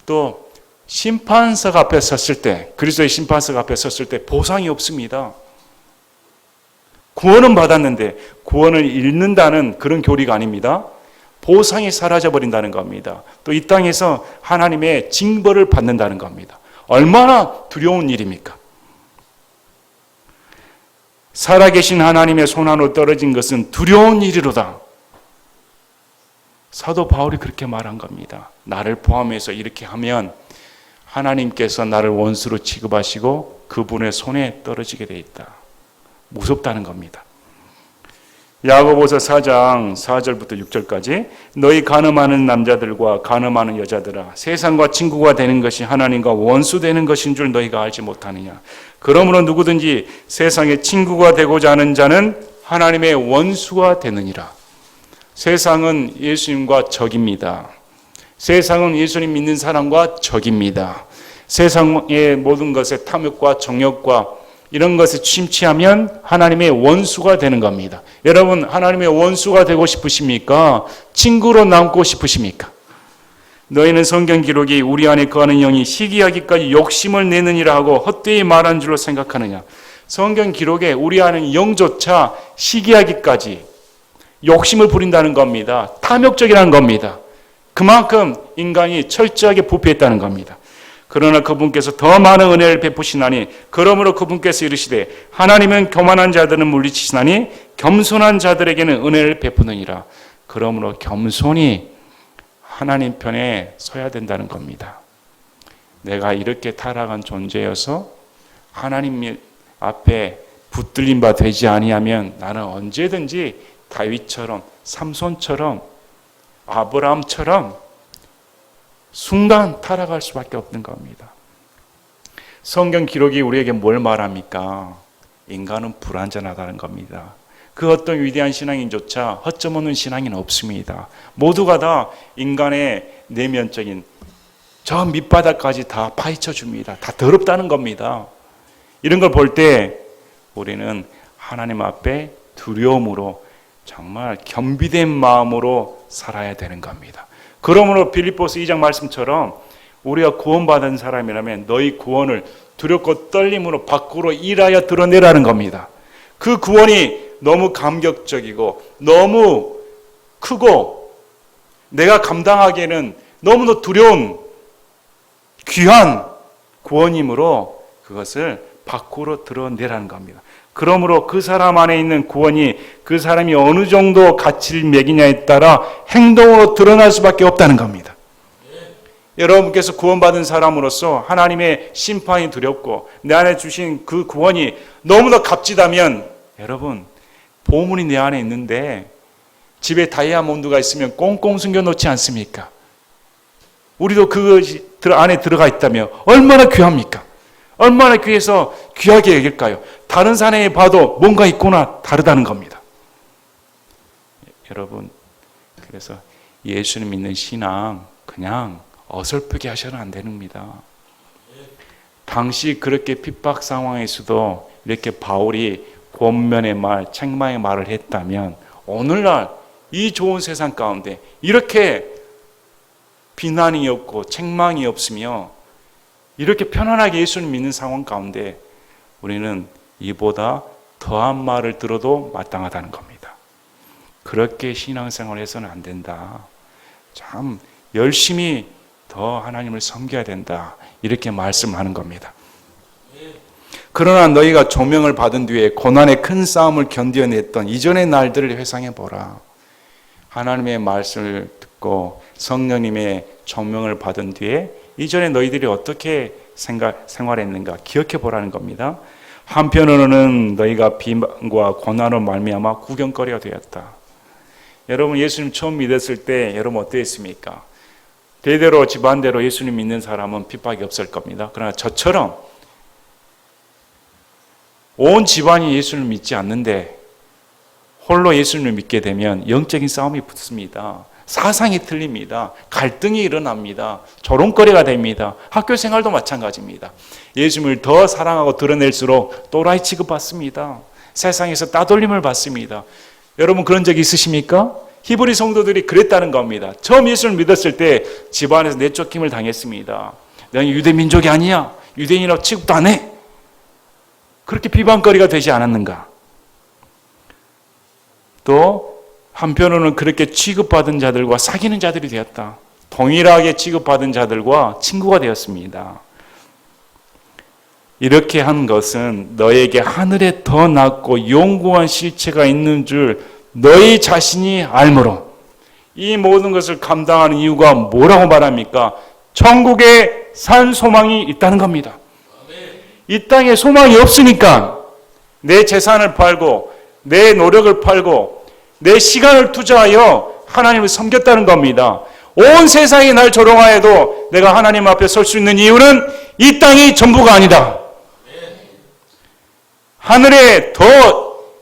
또 심판석 앞에 섰을 때, 그리스도의 심판석 앞에 섰을 때 보상이 없습니다. 구원은 받았는데 구원을 잃는다는 그런 교리가 아닙니다. 보상이 사라져버린다는 겁니다. 또 이 땅에서 하나님의 징벌을 받는다는 겁니다. 얼마나 두려운 일입니까? 살아계신 하나님의 손안으로 떨어진 것은 두려운 일이로다. 사도 바울이 그렇게 말한 겁니다. 나를 포함해서 이렇게 하면 하나님께서 나를 원수로 취급하시고 그분의 손에 떨어지게 돼 있다. 무섭다는 겁니다. 야고보서 4장 4절부터 6절까지 너희 간음하는 남자들과 간음하는 여자들아, 세상과 친구가 되는 것이 하나님과 원수되는 것인 줄 너희가 알지 못하느냐. 그러므로 누구든지 세상의 친구가 되고자 하는 자는 하나님의 원수가 되느니라. 세상은 예수님과 적입니다. 세상은 예수님 믿는 사람과 적입니다. 세상의 모든 것에 탐욕과 정욕과 이런 것에 침취하면 하나님의 원수가 되는 겁니다. 여러분, 하나님의 원수가 되고 싶으십니까? 친구로 남고 싶으십니까? 너희는 성경 기록이 우리 안에 거하는 영이 시기하기까지 욕심을 내느니라 하고 헛되이 말한 줄로 생각하느냐. 성경 기록에 우리 안에 영조차 시기하기까지 욕심을 부린다는 겁니다. 탐욕적이라는 겁니다. 그만큼 인간이 철저하게 부패했다는 겁니다. 그러나 그분께서 더 많은 은혜를 베푸시나니 그러므로 그분께서 이르시되 하나님은 교만한 자들은 물리치시나니 겸손한 자들에게는 은혜를 베푸느니라. 그러므로 겸손히 하나님 편에 서야 된다는 겁니다. 내가 이렇게 타락한 존재여서 하나님 앞에 붙들린 바 되지 아니하면 나는 언제든지 다윗처럼, 삼손처럼, 아브라함처럼 순간 타락할 수밖에 없는 겁니다. 성경 기록이 우리에게 뭘 말합니까? 인간은 불완전하다는 겁니다. 그 어떤 위대한 신앙인조차 허점 없는 신앙인 없습니다. 모두가 다 인간의 내면적인 저 밑바닥까지 다 파헤쳐 줍니다. 다 더럽다는 겁니다. 이런 걸 볼 때 우리는 하나님 앞에 두려움으로 정말 겸비된 마음으로 살아야 되는 겁니다. 그러므로 빌립보서 2장 말씀처럼 우리가 구원받은 사람이라면 너희 구원을 두렵고 떨림으로 밖으로 일하여 드러내라는 겁니다. 그 구원이 너무 감격적이고 너무 크고 내가 감당하기에는 너무도 두려운 귀한 구원이므로 그것을 밖으로 드러내라는 겁니다. 그러므로 그 사람 안에 있는 구원이 그 사람이 어느 정도 가치를 매기냐에 따라 행동으로 드러날 수밖에 없다는 겁니다. 여러분께서 구원받은 사람으로서 하나님의 심판이 두렵고 내 안에 주신 그 구원이 너무나 값지다면 여러분, 보물이 내 안에 있는데 집에 다이아몬드가 있으면 꽁꽁 숨겨놓지 않습니까? 우리도 그것이 안에 들어가 있다면 얼마나 귀합니까? 얼마나 귀해서 귀하게 여길까요? 다른 사람이 봐도 뭔가 있구나 다르다는 겁니다. 여러분, 그래서 예수님 믿는 신앙 그냥 어설프게 하셔는 안 됩니다. 당시 그렇게 핍박 상황에서도 이렇게 바울이 권면의 말, 책망의 말을 했다면 오늘날 이 좋은 세상 가운데 이렇게 비난이 없고 책망이 없으며 이렇게 편안하게 예수를 믿는 상황 가운데 우리는 이보다 더한 말을 들어도 마땅하다는 겁니다. 그렇게 신앙생활을 해서는 안 된다. 참 열심히 더 하나님을 섬겨야 된다. 이렇게 말씀하는 겁니다. 그러나 너희가 조명을 받은 뒤에 고난의 큰 싸움을 견뎌냈던 이전의 날들을 회상해 보라. 하나님의 말씀을 듣고 성령님의 조명을 받은 뒤에 이전에 너희들이 어떻게 생활했는가 기억해 보라는 겁니다. 한편으로는 너희가 비방과 고난으로 말미암아 구경거리가 되었다. 여러분, 예수님 처음 믿었을 때 여러분 어땠습니까? 대대로 집안대로 예수님 믿는 사람은 핍박이 없을 겁니다. 그러나 저처럼 온 집안이 예수를 믿지 않는데 홀로 예수님을 믿게 되면 영적인 싸움이 붙습니다. 사상이 틀립니다. 갈등이 일어납니다. 조롱거리가 됩니다. 학교 생활도 마찬가지입니다. 예수님을 더 사랑하고 드러낼수록 또라이 취급받습니다. 세상에서 따돌림을 받습니다. 여러분 그런 적 있으십니까? 히브리 성도들이 그랬다는 겁니다. 처음 예수를 믿었을 때 집안에서 내쫓김을 당했습니다. 너는 유대 민족이 아니야. 유대인이라고 취급도 안 해. 그렇게 비방거리가 되지 않았는가? 또 한편으로는 그렇게 취급받은 자들과 사귀는 자들이 되었다. 동일하게 취급받은 자들과 친구가 되었습니다. 이렇게 한 것은 너에게 하늘에 더 낮고 영구한 실체가 있는 줄 너희 자신이 알므로. 이 모든 것을 감당하는 이유가 뭐라고 말합니까? 천국에 산 소망이 있다는 겁니다. 이 땅에 소망이 없으니까 내 재산을 팔고 내 노력을 팔고 내 시간을 투자하여 하나님을 섬겼다는 겁니다. 온 세상이 날 조롱하여도 내가 하나님 앞에 설 수 있는 이유는 이 땅이 전부가 아니다. 하늘에 더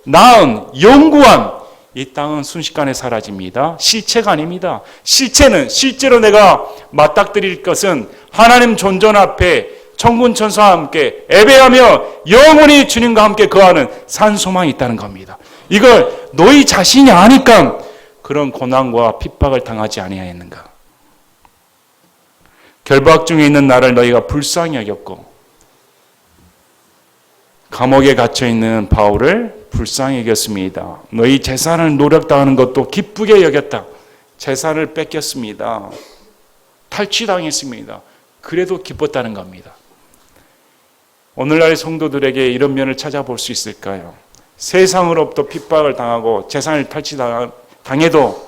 나은 영구한 이 땅은 순식간에 사라집니다. 실체가 아닙니다. 실체는 실제로 내가 맞닥뜨릴 것은 하나님 존전 앞에 천군 천사와 함께 예배하며 영원히 주님과 함께 거하는 산 소망이 있다는 겁니다. 이걸 너희 자신이 아니까 그런 고난과 핍박을 당하지 아니하였는가? 결박 중에 있는 나를 너희가 불쌍히 여겼고 감옥에 갇혀 있는 바울을 불쌍히 여겼습니다. 너희 재산을 노력당하는 것도 기쁘게 여겼다. 재산을 뺏겼습니다. 탈취당했습니다. 그래도 기뻤다는 겁니다. 오늘날 성도들에게 이런 면을 찾아볼 수 있을까요? 세상으로부터 핍박을 당하고 재산을 탈취당해도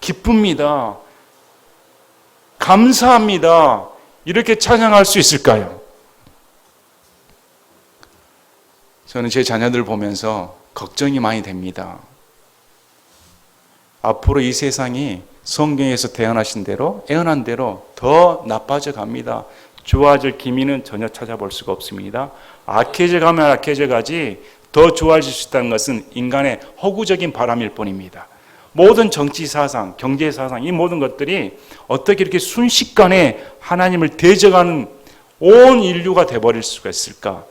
기쁩니다. 감사합니다. 이렇게 찬양할 수 있을까요? 저는 제 자녀들 보면서 걱정이 많이 됩니다. 앞으로 이 세상이 성경에서 태어나신 대로 애어난 대로 더 나빠져 갑니다. 좋아질 기미는 전혀 찾아볼 수가 없습니다. 악해져 가면 악해져 가지 더 좋아질 수 있다는 것은 인간의 허구적인 바람일 뿐입니다. 모든 정치 사상, 경제 사상, 이 모든 것들이 어떻게 이렇게 순식간에 하나님을 대적하는 온 인류가 돼버릴 수가 있을까?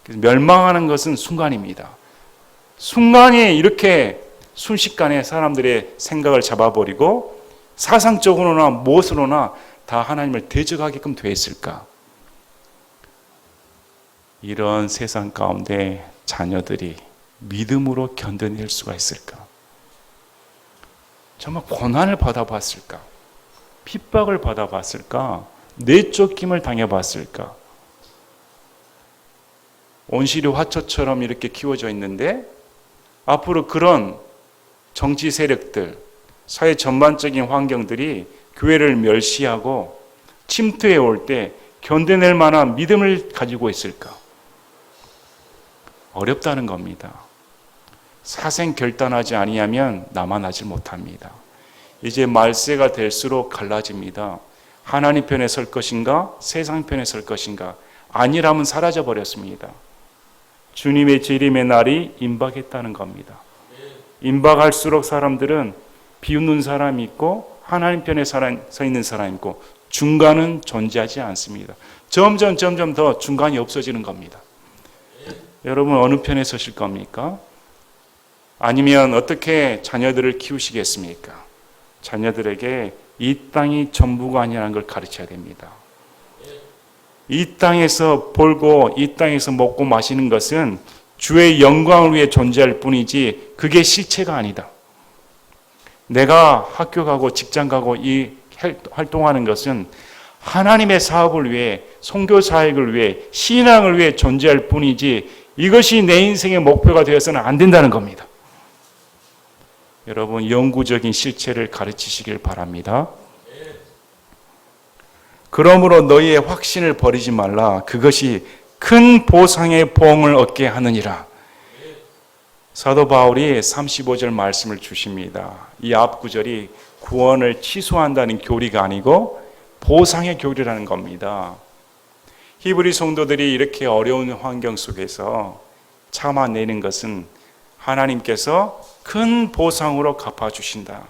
멸망하는 것은 순간입니다. 순간에 이렇게 순식간에 사람들의 생각을 잡아버리고 사상적으로나 무엇으로나 다 하나님을 대적하게끔 되어 있을까? 이런 세상 가운데 자녀들이 믿음으로 견뎌낼 수가 있을까? 정말 고난을 받아봤을까? 핍박을 받아봤을까? 내쫓김을 당해봤을까? 온실이 화초처럼 이렇게 키워져 있는데 앞으로 그런 정치 세력들, 사회 전반적인 환경들이 교회를 멸시하고 침투해 올 때 견뎌낼 만한 믿음을 가지고 있을까? 어렵다는 겁니다. 사생 결단하지 아니하면 남아나지 못합니다. 이제 말세가 될수록 갈라집니다. 하나님 편에 설 것인가? 세상 편에 설 것인가? 아니라면 사라져 버렸습니다. 주님의 재림의 날이 임박했다는 겁니다. 임박할수록 사람들은 비웃는 사람이 있고 하나님 편에 서 있는 사람이 있고 중간은 존재하지 않습니다. 점점 더 중간이 없어지는 겁니다. 여러분 어느 편에 서실 겁니까? 아니면 어떻게 자녀들을 키우시겠습니까? 자녀들에게 이 땅이 전부가 아니라는 걸 가르쳐야 됩니다. 이 땅에서 벌고 이 땅에서 먹고 마시는 것은 주의 영광을 위해 존재할 뿐이지 그게 실체가 아니다. 내가 학교 가고 직장 가고 이 활동하는 것은 하나님의 사업을 위해 선교 사역을 위해 신앙을 위해 존재할 뿐이지 이것이 내 인생의 목표가 되어서는 안 된다는 겁니다. 여러분 영구적인 실체를 가르치시길 바랍니다. 그러므로 너희의 확신을 버리지 말라. 그것이 큰 보상의 보응을 얻게 하느니라. 사도 바울이 35절 말씀을 주십니다. 이 앞 구절이 구원을 취소한다는 교리가 아니고 보상의 교리라는 겁니다. 히브리 성도들이 이렇게 어려운 환경 속에서 참아내는 것은 하나님께서 큰 보상으로 갚아주신다.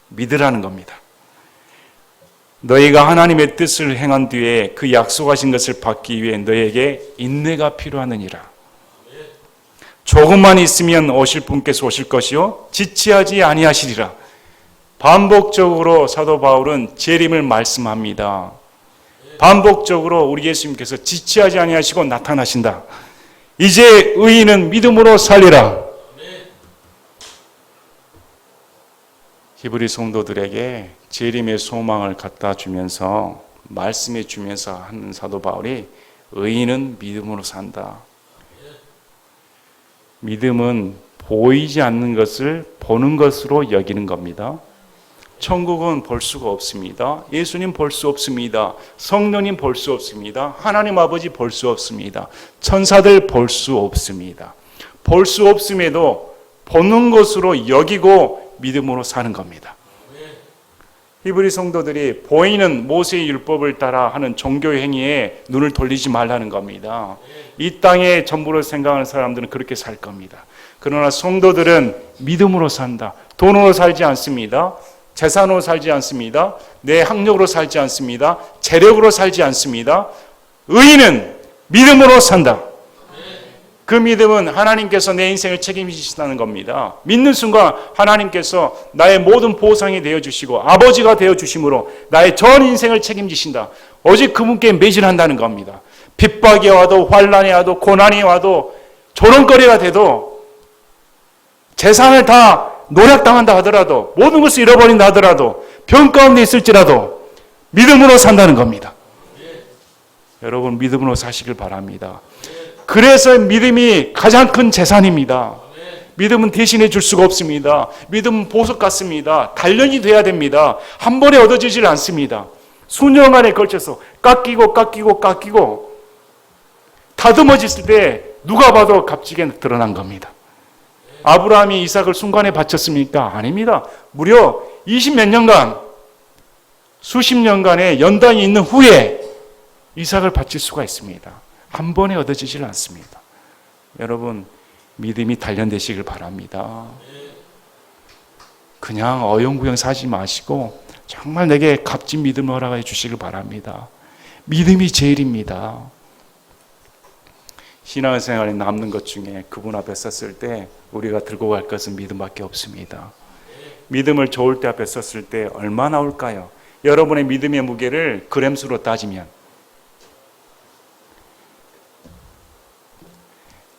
믿으라는 겁니다. 너희가 하나님의 뜻을 행한 뒤에 그 약속하신 것을 받기 위해 너희에게 인내가 필요하느니라. 조금만 있으면 오실 분께서 오실 것이요 지체하지 아니하시리라. 반복적으로 사도 바울은 재림을 말씀합니다. 반복적으로 우리 예수님께서 지체하지 아니하시고 나타나신다. 이제 의인은 믿음으로 살리라. 히브리 성도들에게 재림의 소망을 갖다 주면서 말씀해 주면서 하는 사도 바울이 의인은 믿음으로 산다. 믿음은 보이지 않는 것을 보는 것으로 여기는 겁니다. 천국은 볼 수가 없습니다. 예수님 볼 수 없습니다. 성령님 볼 수 없습니다. 하나님 아버지 볼 수 없습니다. 천사들 볼 수 없습니다. 볼 수 없음에도 보는 것으로 여기고 믿음으로 사는 겁니다. 히브리 성도들이 보이는 모세의 율법을 따라 하는 종교 행위에 눈을 돌리지 말라는 겁니다. 이 땅에 전부로 생각하는 사람들은 그렇게 살 겁니다. 그러나 성도들은 믿음으로 산다. 돈으로 살지 않습니다. 재산으로 살지 않습니다. 내 학력으로 살지 않습니다. 재력으로 살지 않습니다. 의인은 믿음으로 산다. 그 믿음은 하나님께서 내 인생을 책임지신다는 겁니다. 믿는 순간 하나님께서 나의 모든 보상이 되어주시고 아버지가 되어주심으로 나의 전 인생을 책임지신다. 오직 그분께 매진한다는 겁니다. 핍박이 와도 환난이 와도 고난이 와도 조롱거리가 돼도 재산을 다 노략당한다 하더라도 모든 것을 잃어버린다 하더라도 병 가운데 있을지라도 믿음으로 산다는 겁니다. 여러분 믿음으로 사시길 바랍니다. 그래서 믿음이 가장 큰 재산입니다. 믿음은 대신해 줄 수가 없습니다. 믿음은 보석 같습니다. 단련이 돼야 됩니다. 한 번에 얻어지질 않습니다. 수년간에 걸쳐서 깎이고 다듬어졌을 때 누가 봐도 값지게 드러난 겁니다. 아브라함이 이삭을 순간에 바쳤습니까? 아닙니다. 무려 20몇 년간 수십 년간의 연단이 있는 후에 이삭을 바칠 수가 있습니다. 한 번에 얻어지질 않습니다. 여러분 믿음이 단련되시길 바랍니다. 그냥 어영부영 사지 마시고 정말 내게 값진 믿음을 허락해 주시길 바랍니다. 믿음이 제일입니다. 신앙생활에 남는 것 중에 그분 앞에 섰을 때 우리가 들고 갈 것은 믿음밖에 없습니다. 믿음을 좋을 때 앞에 섰을 때 얼마나 올까요? 여러분의 믿음의 무게를 그램수로 따지면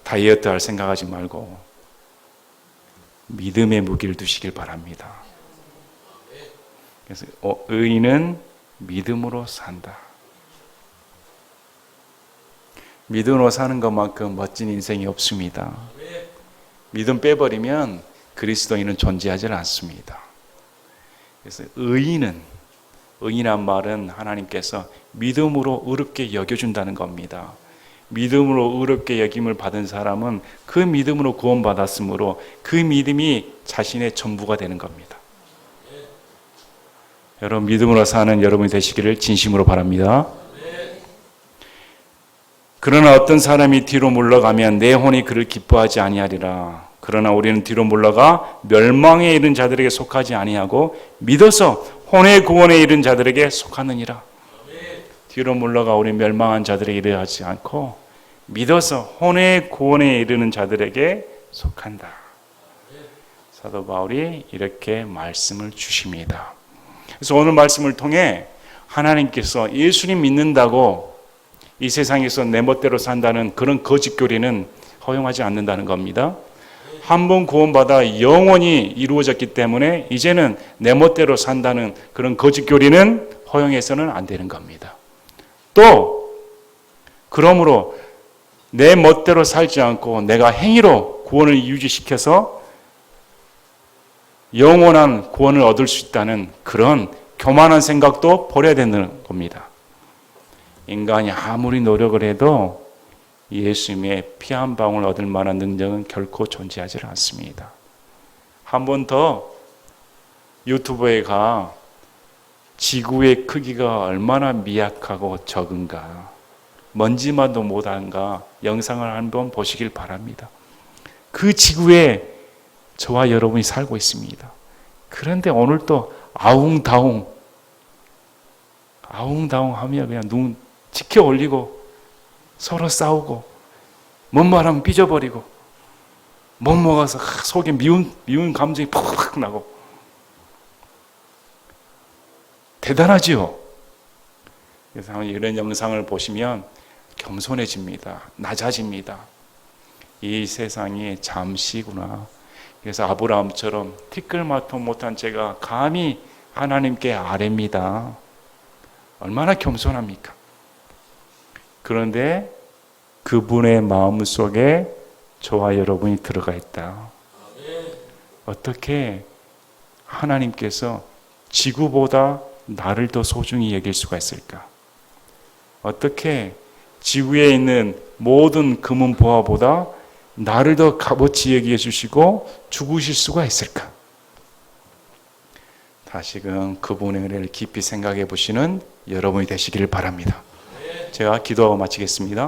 다이어트 할 생각하지 말고 믿음의 무게를 두시길 바랍니다. 그래서 의인은 믿음으로 산다. 믿음으로 사는 것만큼 멋진 인생이 없습니다. 믿음 빼버리면 그리스도인은 존재하지 않습니다. 그래서 의인한 말은 하나님께서 믿음으로 의롭게 여겨준다는 겁니다. 믿음으로 의롭게 여김을 받은 사람은 그 믿음으로 구원받았으므로 그 믿음이 자신의 전부가 되는 겁니다. 여러분 믿음으로 사는 여러분이 되시기를 진심으로 바랍니다. 그러나 어떤 사람이 뒤로 물러가면 내 혼이 그를 기뻐하지 아니하리라. 그러나 우리는 뒤로 물러가 멸망에 이른 자들에게 속하지 아니하고 믿어서 혼의 구원에 이른 자들에게 속하느니라. 뒤로 물러가 우리 멸망한 자들에게 이르지 않고 믿어서 혼의 구원에 이르는 자들에게 속한다. 사도 바울이 이렇게 말씀을 주십니다. 그래서 오늘 말씀을 통해 하나님께서 예수님 믿는다고 이 세상에서 내 멋대로 산다는 그런 거짓 교리는 허용하지 않는다는 겁니다. 한 번 구원받아 영원히 이루어졌기 때문에 이제는 내 멋대로 산다는 그런 거짓 교리는 허용해서는 안 되는 겁니다. 또 그러므로 내 멋대로 살지 않고 내가 행위로 구원을 유지시켜서 영원한 구원을 얻을 수 있다는 그런 교만한 생각도 버려야 되는 겁니다. 인간이 아무리 노력을 해도 예수님의 피 한 방울 얻을 만한 능력은 결코 존재하지 않습니다. 한 번 더 유튜브에 가 지구의 크기가 얼마나 미약하고 적은가, 먼지만도 못한가 영상을 한번 보시길 바랍니다. 그 지구에 저와 여러분이 살고 있습니다. 그런데 오늘 또 아웅다웅 하며 그냥 눈 지켜 올리고 서로 싸우고 뭔 말하면 삐져버리고 못 먹어서 속에 미운 감정이 팍팍 나고 대단하지요. 그래서 이런 영상을 보시면 겸손해집니다. 낮아집니다. 이 세상이 잠시구나. 그래서 아브라함처럼 티끌마토 못한 제가 감히 하나님께 아뢰입니다. 얼마나 겸손합니까? 그런데 그분의 마음속에 저와 여러분이 들어가 있다. 어떻게 하나님께서 지구보다 나를 더 소중히 여길 수가 있을까? 어떻게 지구에 있는 모든 금은 보화보다 나를 더 값어치 여겨 주시고 죽으실 수가 있을까? 다시금 그분의 은혜를 깊이 생각해 보시는 여러분이 되시기를 바랍니다. 제가 기도하고 마치겠습니다.